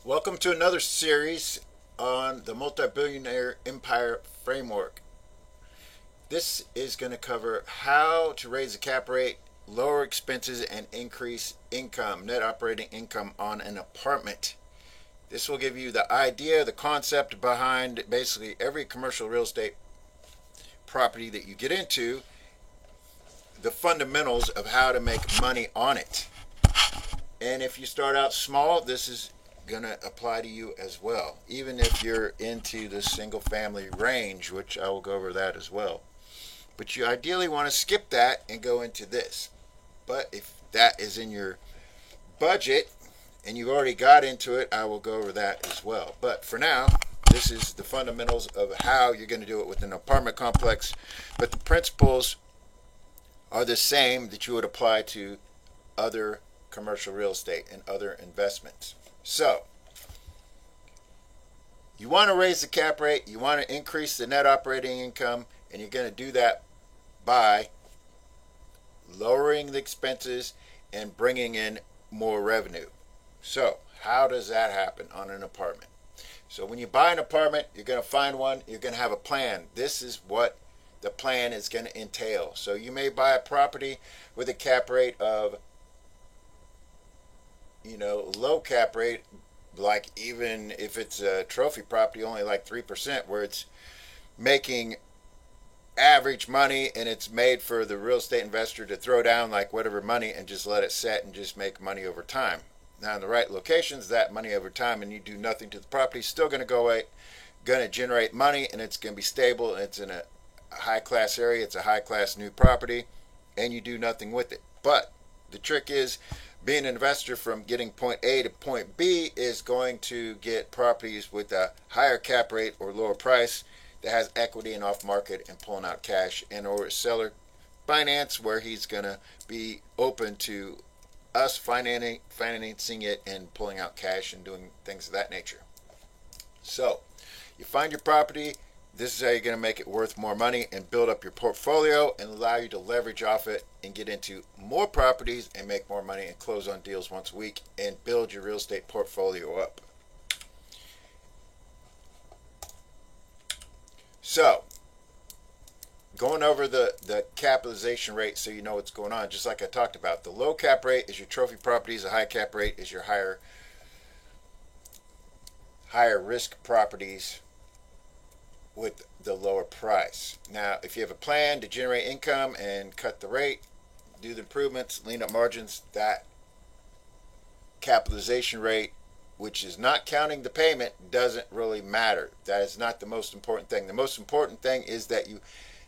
Welcome to another series on the Multi-Billionaire Empire Framework. This is going to cover how to raise the cap rate, lower expenses, and increase income, net operating income on an apartment. This will give you the idea, the concept behind basically every commercial real estate property that you get into, the fundamentals of how to make money on it. And if you start out small, this is going to apply to you as well, even if you're into the single family range, which I will go over that as well. But you ideally want to skip that and go into this. But if that is in your budget and you've already got into it, I will go over that as well. But for now, this is the fundamentals of how you're going to do it with an apartment complex. But the principles are the same that you would apply to other commercial real estate and other investments. So, you want to raise the cap rate, you want to increase the net operating income, and you're going to do that by lowering the expenses and bringing in more revenue. So, how does that happen on an apartment? So, when you buy an apartment, you're going to find one, you're going to have a plan. This is what the plan is going to entail. So, you may buy a property with a cap rate of low cap rate, like even if it's a trophy property, only like 3%, where it's making average money and it's made for the real estate investor to throw down like whatever money and just let it set and just make money over time. Now, in the right locations, that money over time, and you do nothing to the property, still going to go away, going to generate money, and it's going to be stable. It's in a high class area, it's a high class new property, and you do nothing with it. But the trick is, being an investor from getting point A to point B is going to get properties with a higher cap rate or lower price that has equity and off market and pulling out cash, and or seller finance, where he's going to be open to us financing it and pulling out cash and doing things of that nature. So you find your property. This is how you're going to make it worth more money and build up your portfolio and allow you to leverage off it and get into more properties and make more money and close on deals once a week and build your real estate portfolio up. So, going over the capitalization rate so you know what's going on, just like I talked about. The low cap rate is your trophy properties. The high cap rate is your higher risk properties with the lower price. Now, if you have a plan to generate income and cut the rate, do the improvements, lean up margins, that capitalization rate, which is not counting the payment, doesn't really matter. That is not the most important thing. The most important thing is that you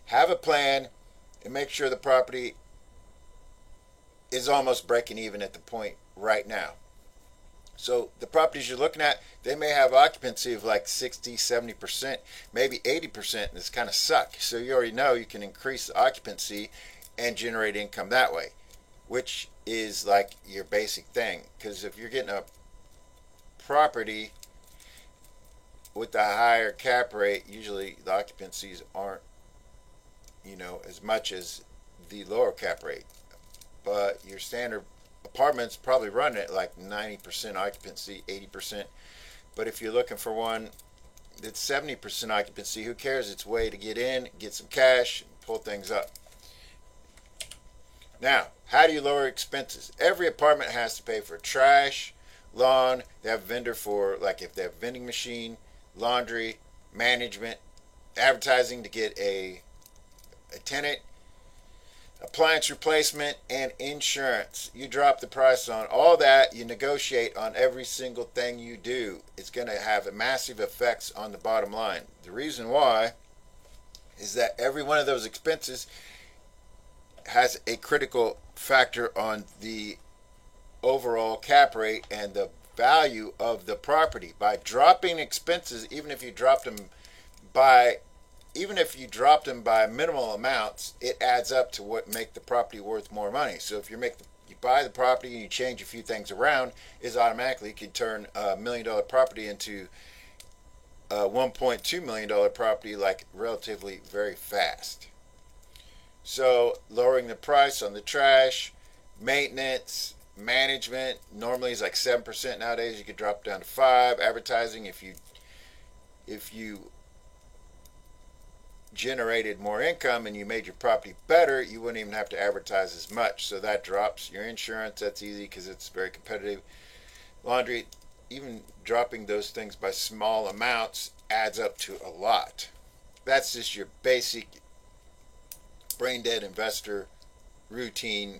have a plan and make sure the property is almost breaking even at the point right now. So the properties you're looking at, they may have occupancy of like 60, 70%, maybe 80%, and it's kind of suck. So you already know you can increase the occupancy and generate income that way, which is like your basic thing. Because if you're getting a property with a higher cap rate, usually the occupancies aren't, as much as the lower cap rate. But your standard apartments probably run at like 90% occupancy, 80%. But if you're looking for one that's 70% occupancy, who cares? It's a way to get in, get some cash, and pull things up. Now, how do you lower expenses? Every apartment has to pay for trash, lawn. They have a vendor for, like, if they have a vending machine, laundry, management, advertising to get a tenant, appliance replacement, and insurance. You drop the price on all that. You negotiate on every single thing you do. It's going to have massive effects on the bottom line. The reason why is that every one of those expenses has a critical factor on the overall cap rate and the value of the property. By dropping expenses, even if you dropped them by minimal amounts, it adds up to what make the property worth more money. So if you buy the property and you change a few things around, it automatically can turn a $1 million property into a $1.2 million property, like relatively very fast. So lowering the price on the trash, maintenance, management normally is like 7% nowadays. You could drop down to 5. Advertising, if you generated more income and you made your property better, you wouldn't even have to advertise as much. So that drops your insurance. That's easy because it's very competitive. Laundry, even dropping those things by small amounts adds up to a lot. That's just your basic brain dead investor routine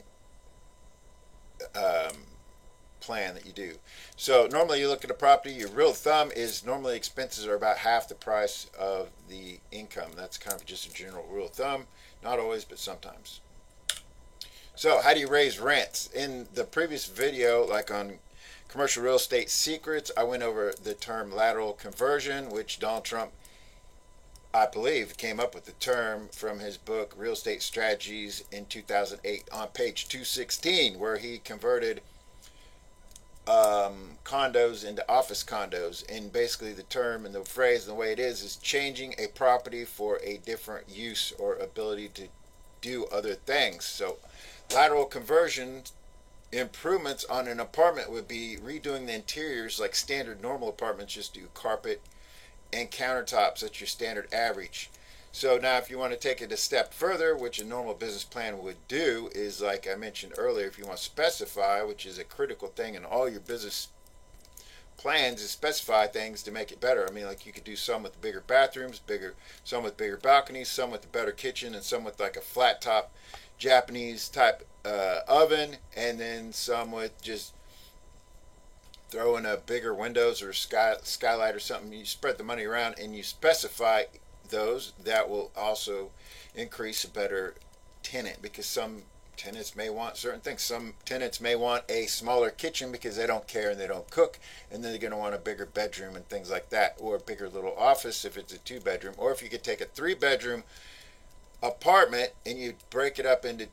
plan that you do. So normally you look at a property, your rule of thumb is normally expenses are about half the price of the income. That's kind of just a general rule of thumb. Not always, but sometimes. So how do you raise rents? In the previous video, like on Commercial Real Estate Secrets, I went over the term lateral conversion, which Donald Trump, I believe, came up with the term from his book Real Estate Strategies in 2008 on page 216, where he converted condos into office condos. And basically the term and the phrase and the way it is changing a property for a different use or ability to do other things. So lateral conversion improvements on an apartment would be redoing the interiors like standard normal apartments just do carpet and countertops. That's your standard average. So now if you want to take it a step further, which a normal business plan would do, is like I mentioned earlier, if you want to specify, which is a critical thing in all your business plans, is specify things to make it better. I mean, like you could do some with bigger bathrooms, some with bigger balconies, some with a better kitchen, and some with like a flat top Japanese type oven, and then some with just throw in a bigger windows or skylight or something. You spread the money around and you specify those. That will also increase a better tenant, because some tenants may want certain things. Some tenants may want a smaller kitchen because they don't care and they don't cook, and then they're going to want a bigger bedroom and things like that, or a bigger little office if it's a 2-bedroom. Or if you could take a 3-bedroom apartment and you break it up into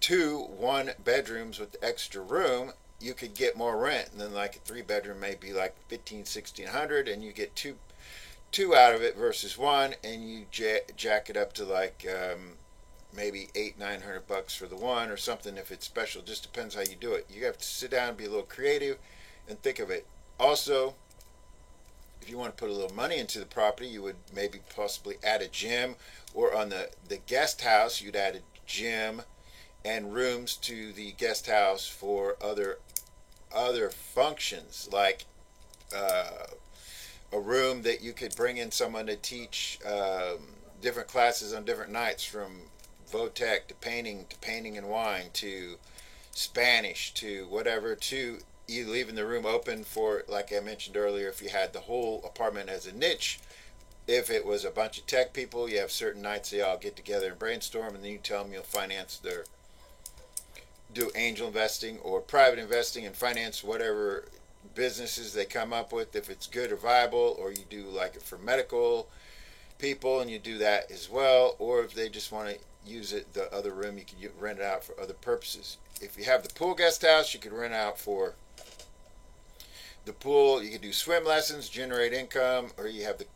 2 1-bedrooms with the extra room, you could get more rent. And then like a 3-bedroom may be like $1,500-$1,600, and you get two out of it versus 1, and you jack it up to like maybe $800-$900 for the 1 or something if it's special. Just depends how you do it. You have to sit down and be a little creative and think of it. Also, if you want to put a little money into the property, you would maybe possibly add a gym, or on the guest house you'd add a gym and rooms to the guest house for other functions, like a room that you could bring in someone to teach different classes on different nights, from Votech to painting and wine, to Spanish, to whatever, to you leaving the room open for, like I mentioned earlier, if you had the whole apartment as a niche. If it was a bunch of tech people, you have certain nights they all get together and brainstorm, and then you tell them you'll finance do angel investing or private investing and finance whatever businesses they come up with, if it's good or viable. Or you do like it for medical people and you do that as well. Or if they just want to use it, the other room, you can rent it out for other purposes. If you have the pool guest house, you could rent out for the pool. You could do swim lessons, generate income. Or you have the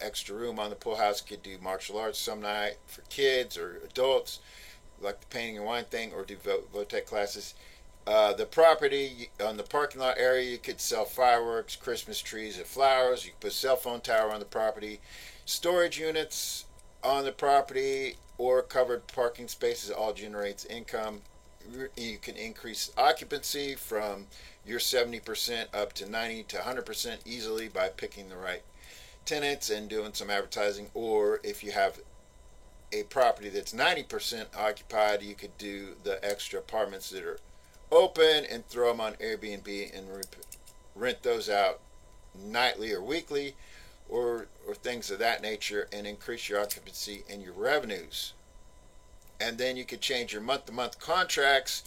extra room on the pool house, you could do martial arts some night for kids or adults, like the painting and wine thing, or do Votech classes. The property, on the parking lot area, you could sell fireworks, Christmas trees, and flowers. You could put a cell phone tower on the property, storage units on the property, or covered parking spaces. All generates income. You can increase occupancy from your 70% up to 90 to 100% easily by picking the right tenants and doing some advertising. Or if you have a property that's 90% occupied, you could do the extra apartments that are open and throw them on Airbnb and rent those out nightly or weekly, or things of that nature, and increase your occupancy and your revenues. And then you could change your month-to-month contracts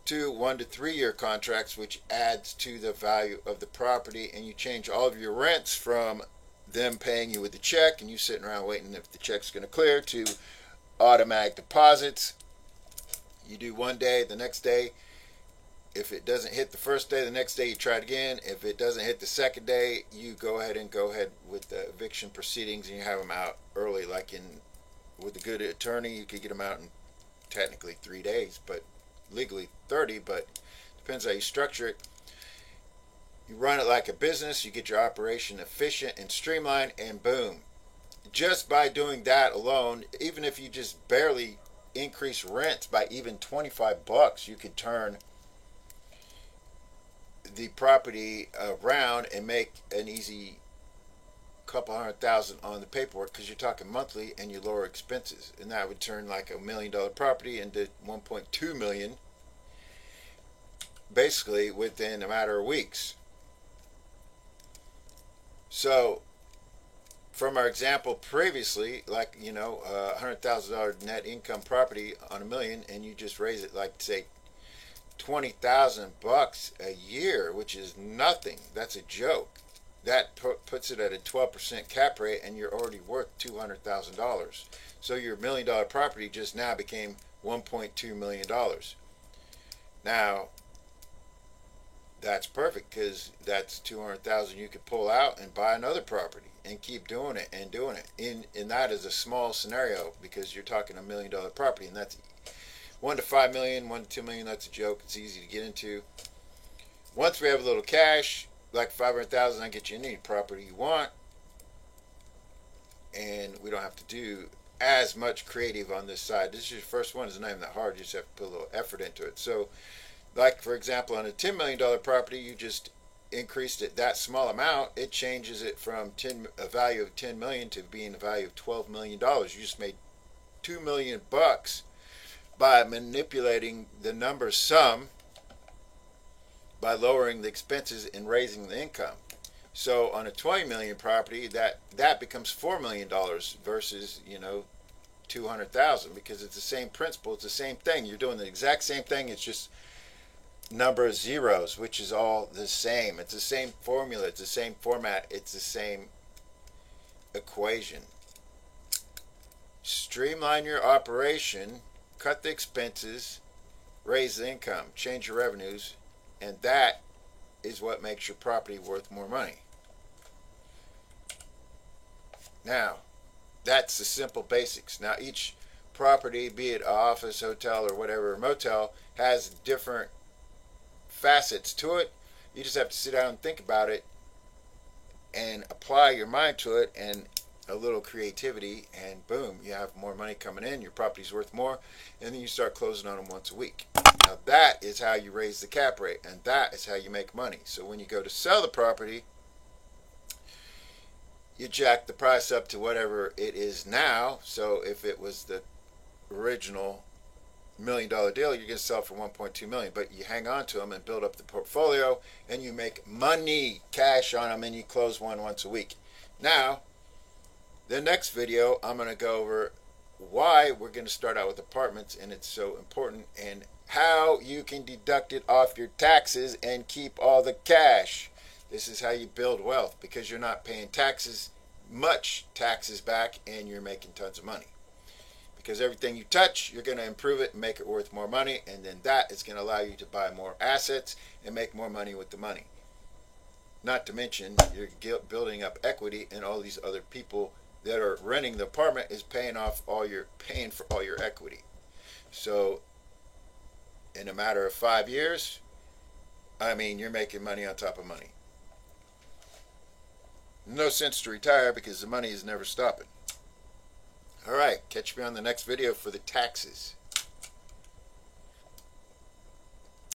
to 1 to 3 year contracts, which adds to the value of the property. And you change all of your rents from them paying you with the check and you sitting around waiting if the check's going to clear, to automatic deposits. You do one day, the next day, if it doesn't hit the first day, the next day you try it again. If it doesn't hit the second day, you go ahead with the eviction proceedings, and you have them out early. Like with a good attorney, you could get them out in technically 3 days, but legally 30. But depends how you structure it. You run it like a business, you get your operation efficient and streamlined, and boom. Just by doing that alone, even if you just barely increase rents by even $25, you could turn the property around and make an easy couple $100,000 on the paperwork, because you're talking monthly and you lower expenses, and that would turn like $1 million property into 1.2 million basically within a matter of weeks. So from our example previously, like, you know, $100,000 net income property on $1 million, and you just raise it like, say, $20,000 a year, which is nothing. That's a joke. That puts it at a 12% cap rate, and you're already worth $200,000. So your $1 million property just now became $1.2 million. Now, that's perfect, because that's $200,000 you could pull out and buy another property and keep doing it and doing it. And that is a small scenario, because you're talking $1 million property, and that's 1 to 5 million, 1 to 2 million. That's a joke. It's easy to get into. Once we have a little cash, like 500,000, I get you any property you want, and we don't have to do as much creative on this side. This is your first one. It's not even that hard. You just have to put a little effort into it. So, like, for example, on a $10 million property, you just increased it that small amount. It changes it from a value of 10 million to being a value of $12 million. You just made $2 million by manipulating the number sum, by lowering the expenses and raising the income. So on a 20 million property, that becomes $4 million versus, you know, 200,000, because it's the same principle. It's the same thing. You're doing the exact same thing. It's just number of zeros, which is all the same. It's the same formula. It's the same format. It's the same equation. Streamline your operation, cut the expenses, raise the income, change your revenues, and that is what makes your property worth more money. Now, that's the simple basics. Now, each property, be it an office, hotel, or whatever, a motel, has different facets to it. You just have to sit down and think about it and apply your mind to it and a little creativity, and boom, you have more money coming in, your property's worth more, and then you start closing on them once a week. Now that is how you raise the cap rate, and that is how you make money. So when you go to sell the property, you jack the price up to whatever it is now. So if it was the original $1 million deal, you're going to sell for 1.2 million, but you hang on to them and build up the portfolio, and you make money, cash on them, and you close one once a week. Now, the next video, I'm going to go over why we're going to start out with apartments, and it's so important, and how you can deduct it off your taxes and keep all the cash. This is how you build wealth, because you're not paying much taxes back, and you're making tons of money. Because everything you touch, you're going to improve it and make it worth more money, and then that is going to allow you to buy more assets and make more money with the money. Not to mention, you're building up equity, and all these other people that are renting the apartment is paying for all your equity. So in a matter of 5 years, I mean, you're making money on top of money. No sense to retire, because the money is never stopping. Alright, catch me on the next video for the taxes.